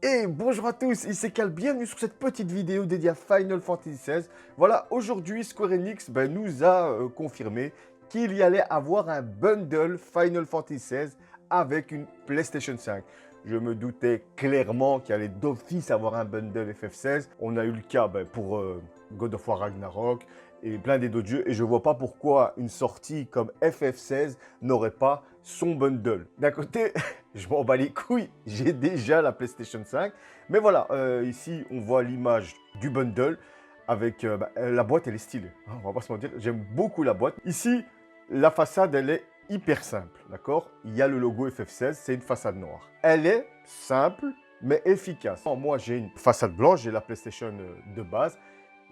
Et bonjour à tous, ici Cal, bienvenue sur cette petite vidéo dédiée à Final Fantasy XVI. Voilà, aujourd'hui Square Enix nous a confirmé qu'il y allait avoir un bundle Final Fantasy XVI avec une PlayStation 5. Je me doutais clairement qu'il allait d'office avoir un bundle FF16. On a eu le cas pour God of War Ragnarok et plein d'autres jeux. Et je ne vois pas pourquoi une sortie comme FF16 n'aurait pas son bundle. D'un côté, je m'en bats les couilles, j'ai déjà la PlayStation 5. Mais voilà, ici, on voit l'image du bundle avec la boîte, elle est stylée. Hein, on va pas se mentir, j'aime beaucoup la boîte. Ici, la façade, elle est hyper simple, d'accord? Il y a le logo FF16, c'est une façade noire. Elle est simple, mais efficace. Moi, j'ai une façade blanche, j'ai la PlayStation de base.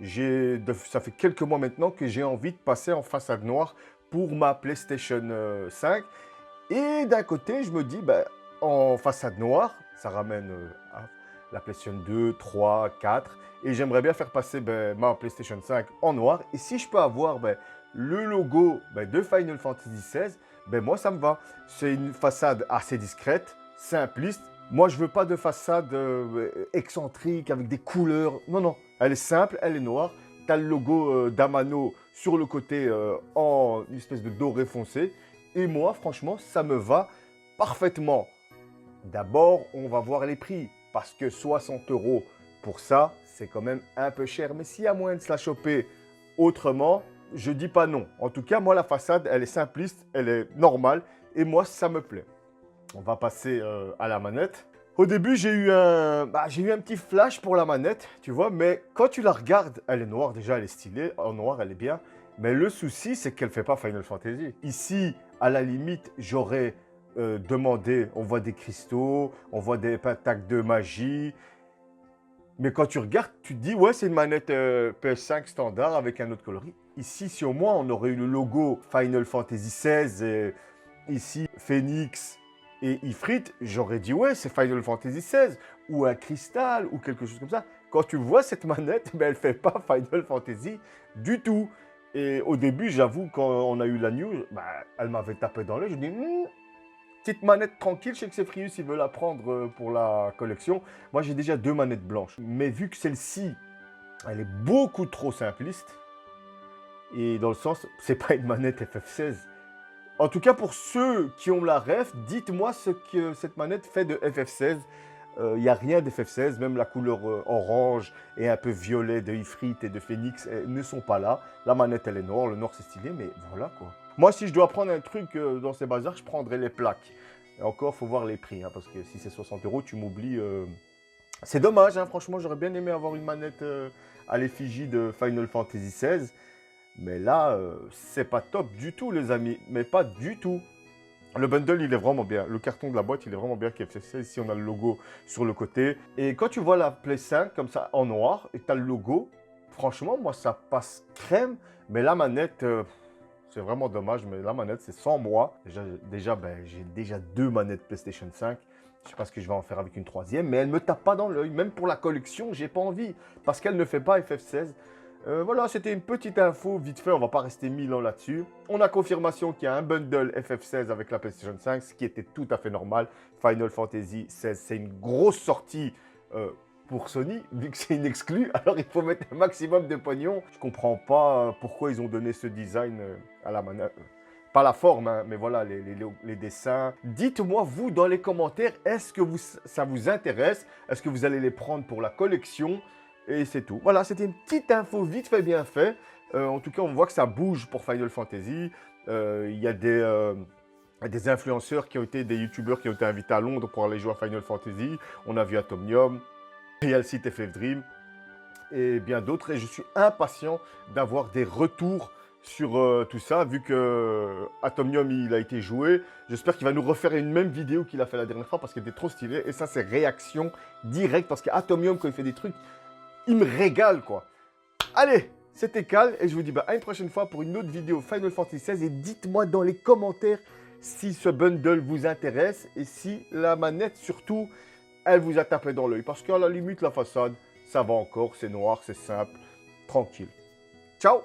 Ça fait quelques mois maintenant que j'ai envie de passer en façade noire pour ma PlayStation 5. Et d'un côté, je me dis, en façade noire, ça ramène à la PlayStation 2, 3, 4. Et j'aimerais bien faire passer ma PlayStation 5 en noir. Et si je peux avoir le logo de Final Fantasy XVI, moi, ça me va. C'est une façade assez discrète, simpliste. Moi, je veux pas de façade excentrique avec des couleurs. Non, non. Elle est simple, elle est noire. Tu as le logo d'Amano sur le côté en une espèce de doré foncé. Et moi, franchement, ça me va parfaitement. D'abord, on va voir les prix. Parce que 60 € pour ça, c'est quand même un peu cher. Mais s'il y a moyen de se la choper autrement, je dis pas non. En tout cas, moi, la façade, elle est simpliste, elle est normale. Et moi, ça me plaît. On va passer à la manette. Au début, j'ai eu un petit flash pour la manette, tu vois. Mais quand tu la regardes, elle est noire. Déjà, elle est stylée. En noir, elle est bien. Mais le souci, c'est qu'elle ne fait pas Final Fantasy. Ici, à la limite, j'aurais demandé, on voit des cristaux, on voit des pentacs de magie. Mais quand tu regardes, tu te dis, ouais, c'est une manette PS5 standard avec un autre coloris. Ici, si au moins on aurait eu le logo Final Fantasy XVI, ici, Phoenix et Ifrit, j'aurais dit, ouais, c'est Final Fantasy XVI, ou un cristal, ou quelque chose comme ça. Quand tu vois cette manette, elle ne fait pas Final Fantasy du tout. Et au début, j'avoue, quand on a eu la news, elle m'avait tapé dans l'œil. Je dis, petite manette tranquille. Je sais que c'est Frius, il veut la prendre pour la collection. Moi, j'ai déjà 2 manettes blanches. Mais vu que celle-ci, elle est beaucoup trop simpliste, et dans le sens, c'est pas une manette FF16. En tout cas, pour ceux qui ont la ref, dites-moi ce que cette manette fait de FF16. Il n'y a rien d'FF16, même la couleur orange et un peu violet de Ifrit et de Phoenix ne sont pas là. La manette, elle est noire, le noir c'est stylé, mais voilà quoi. Moi, si je dois prendre un truc dans ces bazars, je prendrais les plaques. Et encore, il faut voir les prix, hein, parce que si c'est 60 €, tu m'oublies. C'est dommage, hein, franchement, j'aurais bien aimé avoir une manette à l'effigie de Final Fantasy XVI. Mais là, c'est pas top du tout, les amis. Mais pas du tout. Le bundle, il est vraiment bien. Le carton de la boîte, il est vraiment bien KFC. Ici, on a le logo sur le côté. Et quand tu vois la Play 5 comme ça en noir et tu as le logo, franchement, moi, ça passe crème. Mais la manette, c'est vraiment dommage. Mais la manette, c'est sans moi. J'ai déjà 2 manettes PlayStation 5. Je ne sais pas ce que je vais en faire avec une troisième. Mais elle ne me tape pas dans l'œil. Même pour la collection, j'ai pas envie. Parce qu'elle ne fait pas FF16. Voilà, c'était une petite info, vite fait, on va pas rester 1000 ans là-dessus. On a confirmation qu'il y a un bundle FF16 avec la PlayStation 5, ce qui était tout à fait normal. Final Fantasy XVI, c'est une grosse sortie pour Sony, vu que c'est une exclue, alors il faut mettre un maximum de pognon. Je comprends pas pourquoi ils ont donné ce design à la manette. Pas la forme, hein, mais voilà, les dessins. Dites-moi, vous, dans les commentaires, est-ce que ça vous intéresse? Est-ce que vous allez les prendre pour la collection? Et c'est tout. Voilà, c'était une petite info vite fait, bien fait. En tout cas, on voit que ça bouge pour Final Fantasy. Il y a des influenceurs qui ont été, des youtubeurs qui ont été invités à Londres pour aller jouer à Final Fantasy. On a vu Atomium, il y a le site FF Dream et bien d'autres. Et je suis impatient d'avoir des retours sur tout ça, vu que Atomium, il a été joué. J'espère qu'il va nous refaire une même vidéo qu'il a fait la dernière fois parce qu'elle était trop stylée. Et ça, c'est réaction directe parce qu'Atomium, quand il fait des trucs, il me régale, quoi. Allez, c'était Cal et je vous dis à une prochaine fois pour une autre vidéo Final Fantasy XVI. Et dites-moi dans les commentaires si ce bundle vous intéresse et si la manette, surtout, elle vous a tapé dans l'œil. Parce qu'à la limite, la façade, ça va encore, c'est noir, c'est simple, tranquille. Ciao!